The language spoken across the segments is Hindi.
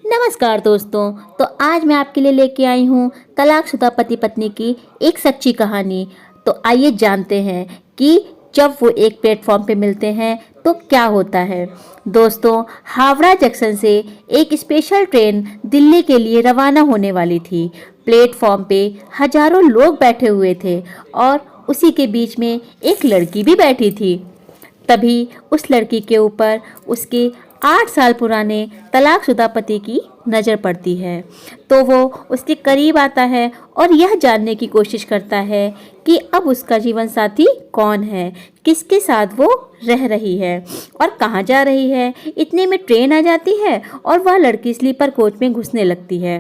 नमस्कार दोस्तों। तो आज मैं आपके लिए लेके आई हूँ तलाकशुदा पति पत्नी की एक सच्ची कहानी। तो आइए जानते हैं कि जब वो एक प्लेटफॉर्म पे मिलते हैं तो क्या होता है। दोस्तों, हावड़ा जंक्शन से एक स्पेशल ट्रेन दिल्ली के लिए रवाना होने वाली थी। प्लेटफॉर्म पे हजारों लोग बैठे हुए थे और उसी के बीच में एक लड़की भी बैठी थी। तभी उस लड़की के ऊपर उसके 8 साल पुराने तलाकशुदा पति की नज़र पड़ती है। तो वो उसके करीब आता है और यह जानने की कोशिश करता है कि अब उसका जीवन साथी कौन है, किसके साथ वो रह रही है और कहाँ जा रही है। इतने में ट्रेन आ जाती है और वह लड़की स्लीपर कोच में घुसने लगती है।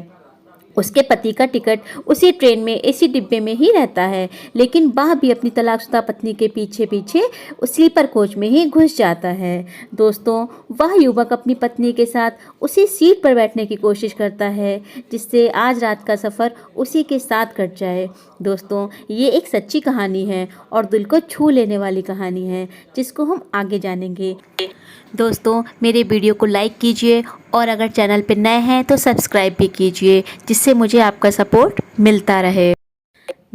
उसके पति का टिकट उसी ट्रेन में एसी डिब्बे में ही रहता है, लेकिन वह भी अपनी तलाकशुदा पत्नी के पीछे पीछे उस स्लीपर कोच में ही घुस जाता है। दोस्तों, वह युवक अपनी पत्नी के साथ उसी सीट पर बैठने की कोशिश करता है जिससे आज रात का सफ़र उसी के साथ कट जाए। दोस्तों, ये एक सच्ची कहानी है और दिल को छू लेने वाली कहानी है जिसको हम आगे जानेंगे। दोस्तों, मेरे वीडियो को लाइक कीजिए और अगर चैनल पर नए हैं तो सब्सक्राइब भी कीजिए जिससे मुझे आपका सपोर्ट मिलता रहे।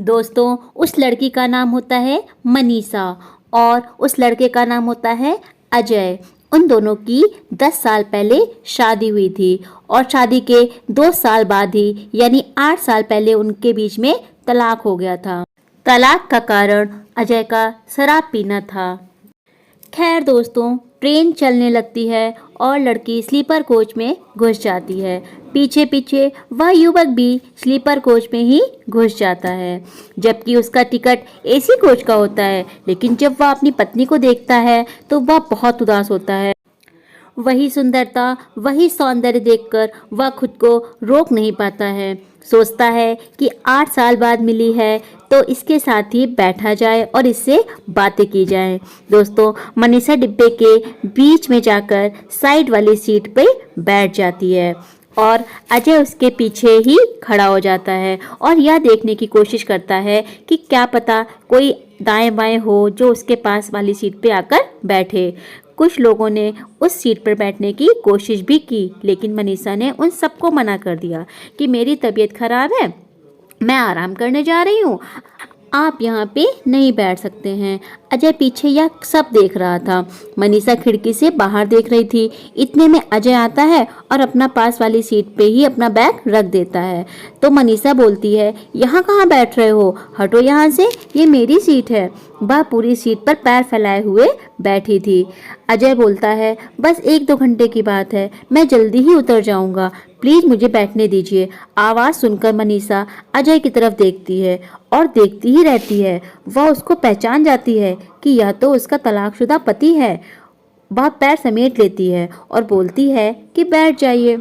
दोस्तों, उस लड़की का नाम होता है मनीषा और उस लड़के का नाम होता है अजय। उन दोनों की 10 साल पहले शादी हुई थी और शादी के 2 साल बाद ही यानी 8 साल पहले उनके बीच में तलाक हो गया था। तलाक का कारण अजय का शराब पीना था। खैर दोस्तों, ट्रेन चलने लगती है और लड़की स्लीपर कोच में घुस जाती है। पीछे पीछे वह युवक भी स्लीपर कोच में ही घुस जाता है, जबकि उसका टिकट एसी कोच का होता है। लेकिन जब वह अपनी पत्नी को देखता है तो वह बहुत उदास होता है। वही सुंदरता, वही सौंदर्य देखकर वह खुद को रोक नहीं पाता है। सोचता है कि 8 साल बाद मिली है तो इसके साथ ही बैठा जाए और इससे बातें की जाए। दोस्तों, मनीषा डिब्बे के बीच में जाकर साइड वाली सीट पे बैठ जाती है और अजय उसके पीछे ही खड़ा हो जाता है और यह देखने की कोशिश करता है कि क्या पता कोई दाएं बाएं हो जो उसके पास वाली सीट पे आकर बैठे। कुछ लोगों ने उस सीट पर बैठने की कोशिश भी की, लेकिन मनीषा ने उन सबको मना कर दिया कि मेरी तबीयत खराब है, मैं आराम करने जा रही हूँ, आप यहाँ पे नहीं बैठ सकते हैं। अजय पीछे यह सब देख रहा था। मनीषा खिड़की से बाहर देख रही थी। इतने में अजय आता है और अपना पास वाली सीट पे ही अपना बैग रख देता है। तो मनीषा बोलती है, यहाँ कहाँ बैठ रहे हो, हटो यहाँ से, ये मेरी सीट है। वह पूरी सीट पर पैर फैलाए हुए बैठी थी। अजय बोलता है, बस 1-2 घंटे की बात है, मैं जल्दी ही उतर जाऊंगा, प्लीज़ मुझे बैठने दीजिए। आवाज़ सुनकर मनीषा अजय की तरफ देखती है और देखती ही रहती है। वह उसको पहचान जाती है कि यह तो उसका तलाकशुदा पति है। वह पैर समेट लेती है और बोलती है कि बैठ जाइए।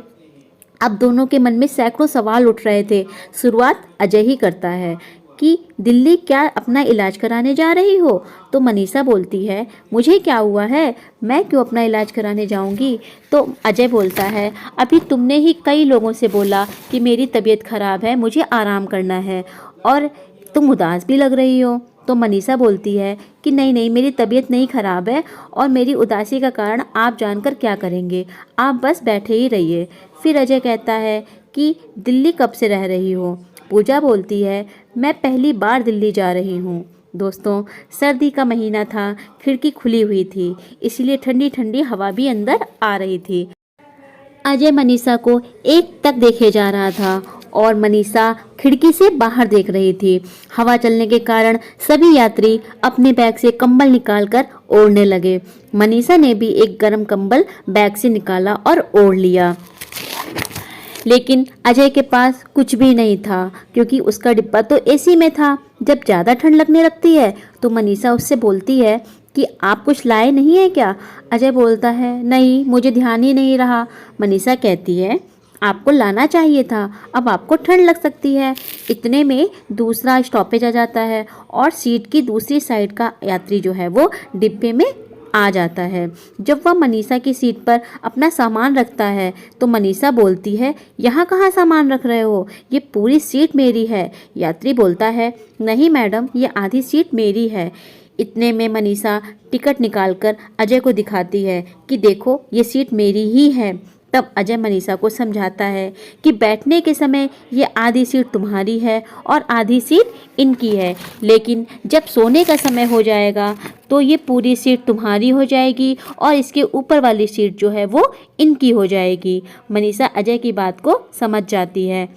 अब दोनों के मन में सैकड़ों सवाल उठ रहे थे। शुरुआत अजय ही करता है कि दिल्ली क्या अपना इलाज कराने जा रही हो? तो मनीषा बोलती है, मुझे क्या हुआ है, मैं क्यों अपना इलाज कराने जाऊंगी? तो अजय बोलता है, अभी तुमने ही कई लोगों से बोला कि मेरी तबीयत खराब है, मुझे आराम करना है और तुम उदास भी लग रही हो। तो मनीषा बोलती है कि नहीं नहीं, मेरी तबीयत नहीं खराब है और मेरी उदासी का कारण आप जानकर क्या करेंगे, आप बस बैठे ही रहिए। फिर अजय कहता है कि दिल्ली कब से रह रही हो? पूजा बोलती है, मैं पहली बार दिल्ली जा रही हूँ। दोस्तों, सर्दी का महीना था, खिड़की खुली हुई थी, इसलिए ठंडी ठंडी हवा भी अंदर आ रही थी। अजय मनीषा को एक तक देखे जा रहा था और मनीषा खिड़की से बाहर देख रही थी। हवा चलने के कारण सभी यात्री अपने बैग से कंबल निकालकर ओढ़ने लगे। मनीषा ने भी एक गर्म कंबल बैग से निकाला और ओढ़ लिया, लेकिन अजय के पास कुछ भी नहीं था क्योंकि उसका डिब्बा तो एसी में था। जब ज़्यादा ठंड लगने लगती है तो मनीषा उससे बोलती है कि आप कुछ लाए नहीं है क्या? अजय बोलता है, नहीं, मुझे ध्यान ही नहीं रहा। मनीषा कहती है, आपको लाना चाहिए था, अब आपको ठंड लग सकती है। इतने में दूसरा स्टॉपेज आ जाता है और सीट की दूसरी साइड का यात्री जो है वो डिब्बे में आ जाता है। जब वह मनीषा की सीट पर अपना सामान रखता है तो मनीषा बोलती है, यहाँ कहाँ सामान रख रहे हो, ये पूरी सीट मेरी है। यात्री बोलता है, नहीं मैडम, ये आधी सीट मेरी है। इतने में मनीषा टिकट निकालकर अजय को दिखाती है कि देखो, ये सीट मेरी ही है। तब अजय मनीषा को समझाता है कि बैठने के समय ये आधी सीट तुम्हारी है और आधी सीट इनकी है, लेकिन जब सोने का समय हो जाएगा तो ये पूरी सीट तुम्हारी हो जाएगी और इसके ऊपर वाली सीट जो है वो इनकी हो जाएगी। मनीषा अजय की बात को समझ जाती है।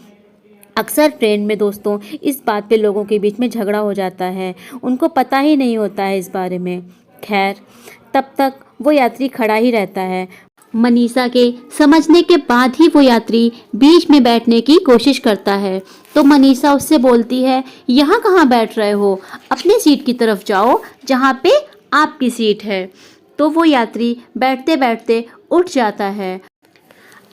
अक्सर ट्रेन में दोस्तों इस बात पे लोगों के बीच में झगड़ा हो जाता है, उनको पता ही नहीं होता है इस बारे में। खैर, तब तक वो यात्री खड़ा ही रहता है। मनीषा के समझने के बाद ही वो यात्री बीच में बैठने की कोशिश करता है, तो मनीषा उससे बोलती है, यहाँ कहाँ बैठ रहे हो, अपनी सीट की तरफ जाओ जहाँ पे आपकी सीट है। तो वो यात्री बैठते बैठते उठ जाता है।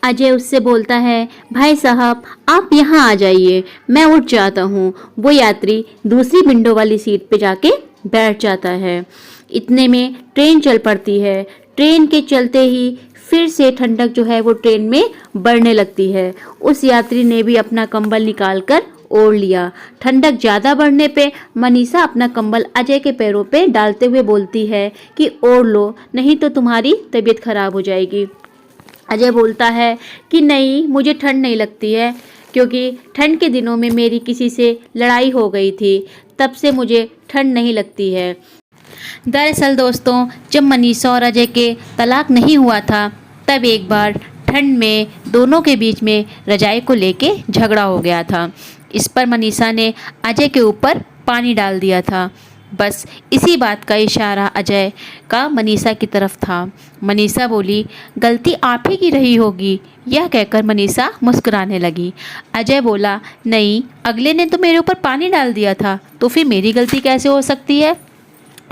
अजय उससे बोलता है, भाई साहब आप यहाँ आ जाइए, मैं उठ जाता हूँ। वो यात्री दूसरी विंडो वाली सीट पे जाके बैठ जाता है। इतने में ट्रेन चल पड़ती है। ट्रेन के चलते ही फिर से ठंडक जो है वो ट्रेन में बढ़ने लगती है। उस यात्री ने भी अपना कंबल निकाल कर ओढ़ लिया। ठंडक ज़्यादा बढ़ने पे मनीषा अपना कंबल अजय के पैरों पे डालते हुए बोलती है कि ओढ़ लो, नहीं तो तुम्हारी तबीयत खराब हो जाएगी। अजय बोलता है कि नहीं, मुझे ठंड नहीं लगती है, क्योंकि ठंड के दिनों में मेरी किसी से लड़ाई हो गई थी, तब से मुझे ठंड नहीं लगती है। दरअसल दोस्तों, जब मनीषा और अजय के तलाक नहीं हुआ था, तब एक बार ठंड में दोनों के बीच में रजाई को लेके झगड़ा हो गया था। इस पर मनीषा ने अजय के ऊपर पानी डाल दिया था। बस इसी बात का इशारा अजय का मनीषा की तरफ था। मनीषा बोली, गलती आप ही की रही होगी। यह कहकर मनीषा मुस्कुराने लगी। अजय बोला, नहीं, अगले ने तो मेरे ऊपर पानी डाल दिया था, तो फिर मेरी गलती कैसे हो सकती है।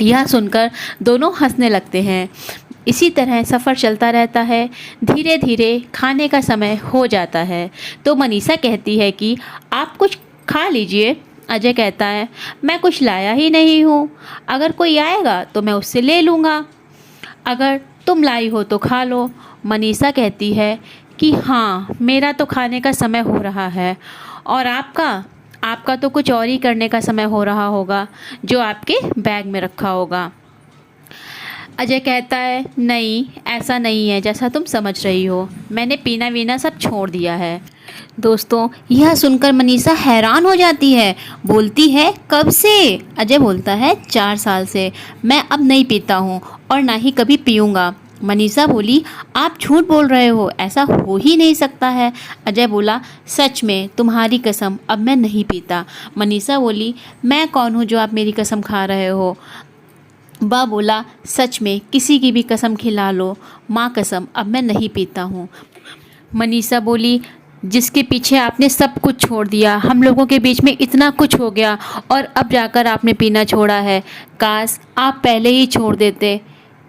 यह सुनकर दोनों हंसने लगते हैं। इसी तरह सफ़र चलता रहता है। धीरे धीरे खाने का समय हो जाता है, तो मनीषा कहती है कि आप कुछ खा लीजिए। अजय कहता है, मैं कुछ लाया ही नहीं हूँ, अगर कोई आएगा तो मैं उससे ले लूँगा, अगर तुम लाई हो तो खा लो। मनीषा कहती है कि हाँ, मेरा तो खाने का समय हो रहा है, और आपका तो कुछ और ही करने का समय हो रहा होगा, जो आपके बैग में रखा होगा। अजय कहता है, नहीं, ऐसा नहीं है जैसा तुम समझ रही हो, मैंने पीना वीना सब छोड़ दिया है। दोस्तों, यह सुनकर मनीषा हैरान हो जाती है, बोलती है, कब से। अजय बोलता है, 4 साल से मैं अब नहीं पीता हूँ और ना ही कभी पीऊँगा। मनीषा बोली, आप झूठ बोल रहे हो, ऐसा हो ही नहीं सकता है। अजय बोला, सच में, तुम्हारी कसम, अब मैं नहीं पीता। मनीषा बोली, मैं कौन हूँ जो आप मेरी कसम खा रहे हो। बा बोला, सच में, किसी की भी कसम खिला लो, माँ कसम, अब मैं नहीं पीता हूँ। मनीषा बोली, जिसके पीछे आपने सब कुछ छोड़ दिया, हम लोगों के बीच में इतना कुछ हो गया और अब जाकर आपने पीना छोड़ा है, काश आप पहले ही छोड़ देते।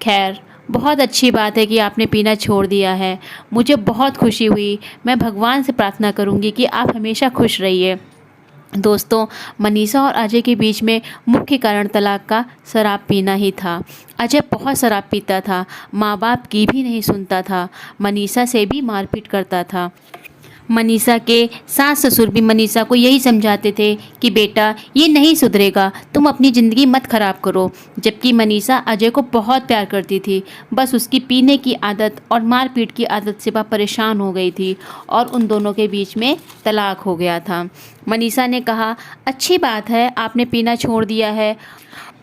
खैर, बहुत अच्छी बात है कि आपने पीना छोड़ दिया है, मुझे बहुत खुशी हुई। मैं भगवान से प्रार्थना करूँगी कि आप हमेशा खुश रहिए। दोस्तों, मनीषा और अजय के बीच में मुख्य कारण तलाक का शराब पीना ही था। अजय बहुत शराब पीता था, माँ बाप की भी नहीं सुनता था, मनीषा से भी मारपीट करता था। मनीषा के सास ससुर भी मनीषा को यही समझाते थे कि बेटा, ये नहीं सुधरेगा, तुम अपनी ज़िंदगी मत ख़राब करो। जबकि मनीषा अजय को बहुत प्यार करती थी, बस उसकी पीने की आदत और मारपीट की आदत से वह परेशान हो गई थी और उन दोनों के बीच में तलाक हो गया था। मनीषा ने कहा, अच्छी बात है, आपने पीना छोड़ दिया है,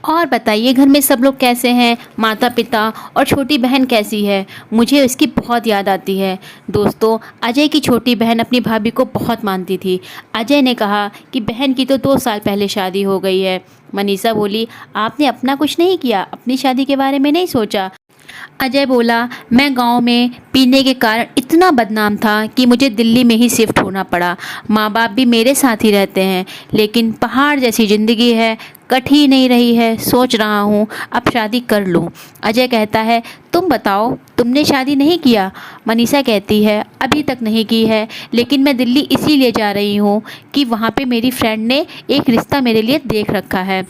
और बताइए घर में सब लोग कैसे हैं, माता पिता और छोटी बहन कैसी है, मुझे उसकी बहुत याद आती है। दोस्तों, अजय की छोटी बहन अपनी भाभी को बहुत मानती थी। अजय ने कहा कि बहन की तो 2 साल पहले शादी हो गई है। मनीषा बोली, आपने अपना कुछ नहीं किया, अपनी शादी के बारे में नहीं सोचा। अजय बोला, मैं गांव में पीने के कारण इतना बदनाम था कि मुझे दिल्ली में ही शिफ्ट होना पड़ा। माँ बाप भी मेरे साथ ही रहते हैं, लेकिन पहाड़ जैसी ज़िंदगी है, कट ही नहीं रही है, सोच रहा हूँ अब शादी कर लूँ। अजय कहता है, तुम बताओ, तुमने शादी नहीं किया। मनीषा कहती है, अभी तक नहीं की है, लेकिन मैं दिल्ली इसीलिए जा रही हूँ कि वहाँ पे मेरी फ्रेंड ने एक रिश्ता मेरे लिए देख रखा है।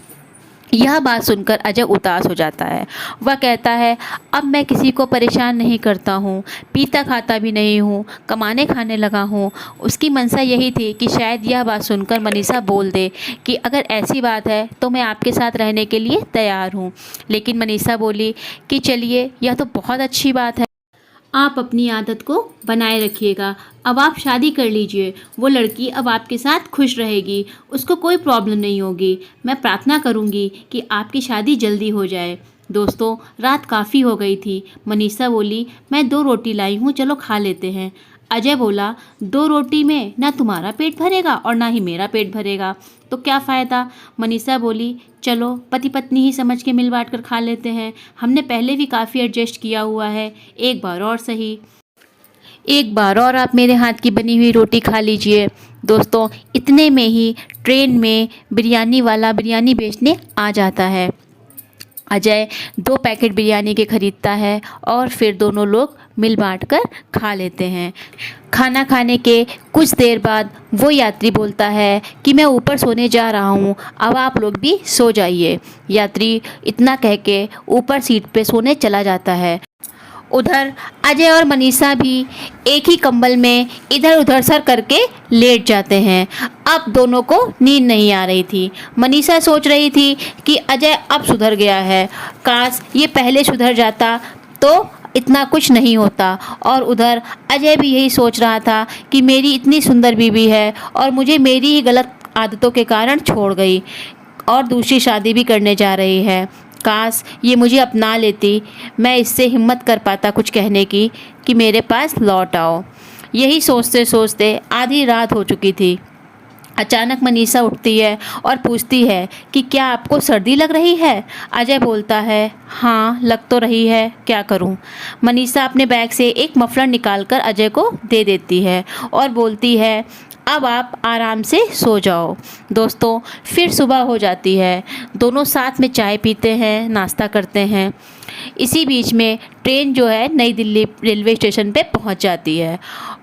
यह बात सुनकर अजय उदास हो जाता है। वह कहता है, अब मैं किसी को परेशान नहीं करता हूँ, पीता खाता भी नहीं हूँ, कमाने खाने लगा हूँ। उसकी मंशा यही थी कि शायद यह बात सुनकर मनीषा बोल दे कि अगर ऐसी बात है तो मैं आपके साथ रहने के लिए तैयार हूँ। लेकिन मनीषा बोली कि चलिए, यह तो बहुत अच्छी बात है, आप अपनी आदत को बनाए रखिएगा। अब आप शादी कर लीजिए, वो लड़की अब आपके साथ खुश रहेगी, उसको कोई प्रॉब्लम नहीं होगी। मैं प्रार्थना करूँगी कि आपकी शादी जल्दी हो जाए। दोस्तों, रात काफ़ी हो गई थी। मनीषा बोली, मैं 2 रोटी लाई हूँ, चलो खा लेते हैं। अजय बोला, 2 रोटी में ना तुम्हारा पेट भरेगा और ना ही मेरा पेट भरेगा, तो क्या फ़ायदा। मनीषा बोली, चलो पति पत्नी ही समझ के मिल बांट कर खा लेते हैं, हमने पहले भी काफ़ी एडजस्ट किया हुआ है, एक बार और सही, एक बार और आप मेरे हाथ की बनी हुई रोटी खा लीजिए। दोस्तों, इतने में ही ट्रेन में बिरयानी वाला बिरयानी बेचने आ जाता है। अजय 2 पैकेट बिरयानी के खरीदता है और फिर दोनों लोग मिल बांट कर खा लेते हैं। खाना खाने के कुछ देर बाद वो यात्री बोलता है कि मैं ऊपर सोने जा रहा हूँ, अब आप लोग भी सो जाइए। यात्री इतना कह के ऊपर सीट पे सोने चला जाता है। उधर अजय और मनीषा भी एक ही कंबल में इधर उधर सर करके लेट जाते हैं। अब दोनों को नींद नहीं आ रही थी। मनीषा सोच रही थी कि अजय अब सुधर गया है, काश ये पहले सुधर जाता तो इतना कुछ नहीं होता। और उधर अजय भी यही सोच रहा था कि मेरी इतनी सुंदर बीवी है और मुझे मेरी ही गलत आदतों के कारण छोड़ गई और दूसरी शादी भी करने जा रही है। काश ये मुझे अपना लेती, मैं इससे हिम्मत कर पाता कुछ कहने की कि मेरे पास लौट आओ। यही सोचते सोचते आधी रात हो चुकी थी। अचानक मनीषा उठती है और पूछती है कि क्या आपको सर्दी लग रही है। अजय बोलता है, हाँ लग तो रही है, क्या करूं। मनीषा अपने बैग से एक मफलर निकालकर अजय को दे देती है और बोलती है, अब आप आराम से सो जाओ। दोस्तों, फिर सुबह हो जाती है। दोनों साथ में चाय पीते हैं, नाश्ता करते हैं। इसी बीच में ट्रेन जो है नई दिल्ली रेलवे स्टेशन पे पहुंच जाती है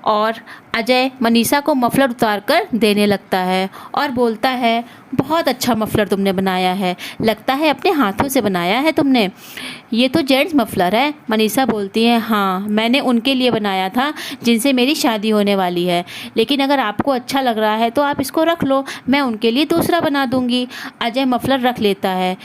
और अजय मनीषा को मफलर उतार कर देने लगता है और बोलता है, बहुत अच्छा मफलर तुमने बनाया है, लगता है अपने हाथों से बनाया है तुमने। ये तो जेंट्स मफलर है। मनीषा बोलती है, हाँ मैंने उनके लिए बनाया था जिनसे मेरी शादी होने वाली है, लेकिन अगर आपको अच्छा लग रहा है तो आप इसको रख लो, मैं उनके लिए दूसरा बना दूँगी। अजय मफलर रख लेता है।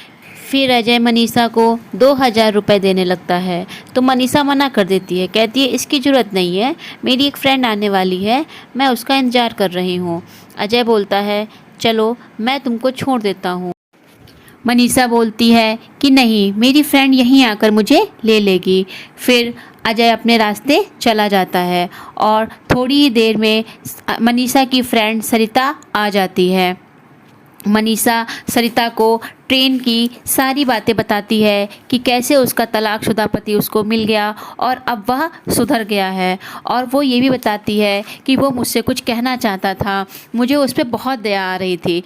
फिर अजय मनीषा को 2000 रुपये देने लगता है, तो मनीषा मना कर देती है, कहती है इसकी ज़रूरत नहीं है, मेरी एक फ्रेंड आने वाली है, मैं उसका इंतज़ार कर रही हूँ। अजय बोलता है, चलो मैं तुमको छोड़ देता हूँ। मनीषा बोलती है कि नहीं, मेरी फ्रेंड यहीं आकर मुझे ले लेगी। फिर अजय अपने रास्ते चला जाता है और थोड़ी ही देर में मनीषा की फ्रेंड सरिता आ जाती है। मनीषा सरिता को ट्रेन की सारी बातें बताती है कि कैसे उसका तलाकशुदा पति उसको मिल गया और अब वह सुधर गया है। और वो ये भी बताती है कि वो मुझसे कुछ कहना चाहता था, मुझे उस पर बहुत दया आ रही थी,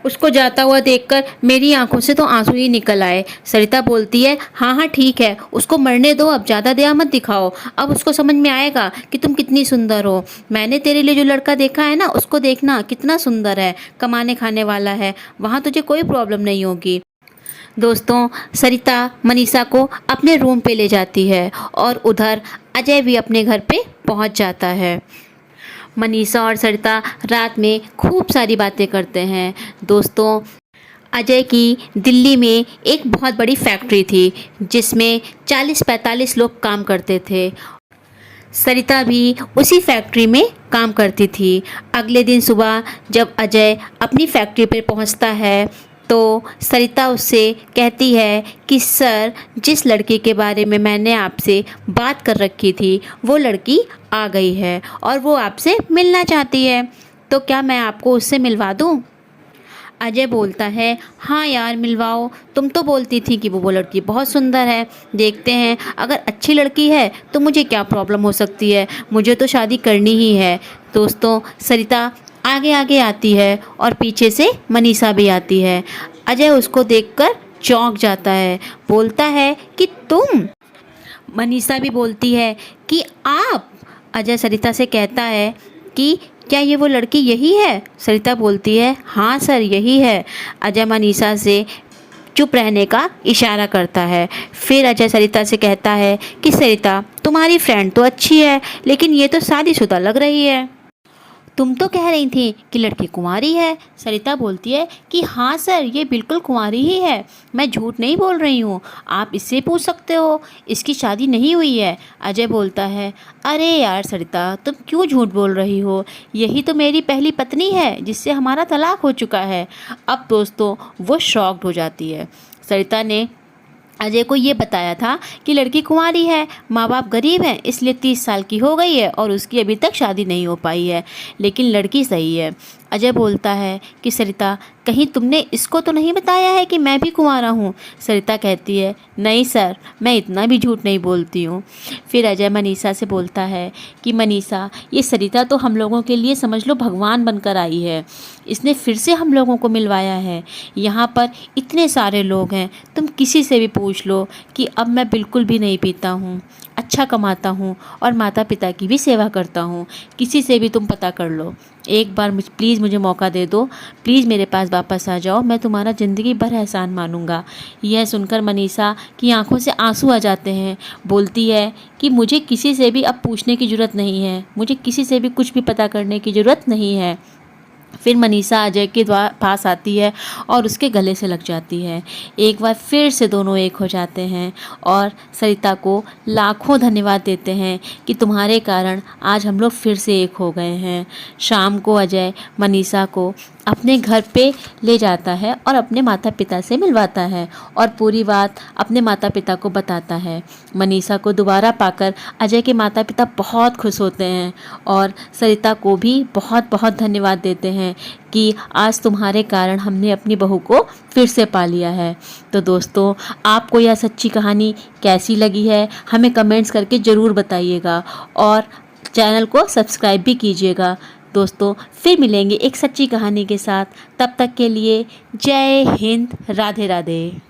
उसको जाता हुआ देखकर मेरी आंखों से तो आंसू ही निकल आए। सरिता बोलती है, हाँ हाँ ठीक है, उसको मरने दो, अब ज़्यादा दया मत दिखाओ, अब उसको समझ में आएगा कि तुम कितनी सुंदर हो। मैंने तेरे लिए जो लड़का देखा है ना, उसको देखना कितना सुंदर है, कमाने खाने वाला है, वहाँ तुझे कोई प्रॉब्लम नहीं होगी। दोस्तों, सरिता मनीषा को अपने रूम पे ले जाती है और उधर अजय भी अपने घर पे पहुँच जाता है। मनीषा और सरिता रात में खूब सारी बातें करते हैं। दोस्तों, अजय की दिल्ली में एक बहुत बड़ी फैक्ट्री थी जिसमें 40-45 लोग काम करते थे। सरिता भी उसी फैक्ट्री में काम करती थी। अगले दिन सुबह जब अजय अपनी फैक्ट्री पर पहुंचता है तो सरिता उससे कहती है कि सर, जिस लड़की के बारे में मैंने आपसे बात कर रखी थी वो लड़की आ गई है और वो आपसे मिलना चाहती है, तो क्या मैं आपको उससे मिलवा दूं? अजय बोलता है, हाँ यार मिलवाओ, तुम तो बोलती थी कि वो लड़की बहुत सुंदर है, देखते हैं अगर अच्छी लड़की है तो मुझे क्या प्रॉब्लम हो सकती है, मुझे तो शादी करनी ही है। दोस्तों, सरिता आगे आगे आती है और पीछे से मनीषा भी आती है। अजय उसको देखकर चौंक जाता है, बोलता है कि तुम। मनीषा भी बोलती है कि आप। अजय सरिता से कहता है कि क्या ये वो लड़की यही है? सरिता बोलती है, हाँ सर यही है। अजय मनीषा से चुप रहने का इशारा करता है। फिर अजय सरिता से कहता है कि सरिता, तुम्हारी फ्रेंड तो अच्छी है लेकिन ये तो शादीशुदा लग रही है। तुम तो कह रही थी कि लड़की कुंवारी है। सरिता बोलती है कि हाँ सर, ये बिल्कुल कुंवारी ही है, मैं झूठ नहीं बोल रही हूँ, आप इससे पूछ सकते हो, इसकी शादी नहीं हुई है। अजय बोलता है, अरे यार सरिता, तुम क्यों झूठ बोल रही हो, यही तो मेरी पहली पत्नी है जिससे हमारा तलाक हो चुका है। अब दोस्तों वो शॉक्ड हो जाती है। सरिता ने अजय को ये बताया था कि लड़की कुंवारी है, माँ बाप गरीब हैं, इसलिए 30 साल की हो गई है और उसकी अभी तक शादी नहीं हो पाई है, लेकिन लड़की सही है। अजय बोलता है कि सरिता, कहीं तुमने इसको तो नहीं बताया है कि मैं भी कुंवारा हूँ। सरिता कहती है, नहीं सर, मैं इतना भी झूठ नहीं बोलती हूँ। फिर अजय मनीषा से बोलता है कि मनीषा, ये सरिता तो हम लोगों के लिए समझ लो भगवान बनकर आई है, इसने फिर से हम लोगों को मिलवाया है। यहाँ पर इतने सारे लोग हैं, तुम किसी से भी पूछ लो कि अब मैं बिल्कुल भी नहीं पीता हूँ, अच्छा कमाता हूँ और माता पिता की भी सेवा करता हूँ। किसी से भी तुम पता कर लो, एक बार प्लीज़ मुझे मौका दे दो, प्लीज़ मेरे पास वापस आ जाओ, मैं तुम्हारा ज़िंदगी भर एहसान मानूंगा। यह सुनकर मनीषा की आंखों से आंसू आ जाते हैं। बोलती है कि मुझे किसी से भी अब पूछने की ज़रूरत नहीं है, मुझे किसी से भी कुछ भी पता करने की ज़रूरत नहीं है। फिर मनीषा अजय के पास आती है और उसके गले से लग जाती है। एक बार फिर से दोनों एक हो जाते हैं और सरिता को लाखों धन्यवाद देते हैं कि तुम्हारे कारण आज हम लोग फिर से एक हो गए हैं। शाम को अजय मनीषा को अपने घर पे ले जाता है और अपने माता पिता से मिलवाता है और पूरी बात अपने माता पिता को बताता है। मनीषा को दोबारा पाकर अजय के माता पिता बहुत खुश होते हैं और सरिता को भी बहुत बहुत धन्यवाद देते हैं कि आज तुम्हारे कारण हमने अपनी बहू को फिर से पा लिया है। तो दोस्तों, आपको यह सच्ची कहानी कैसी लगी है हमें कमेंट्स करके ज़रूर बताइएगा और चैनल को सब्सक्राइब भी कीजिएगा। दोस्तों, फिर मिलेंगे एक सच्ची कहानी के साथ, तब तक के लिए जय हिंद, राधे राधे।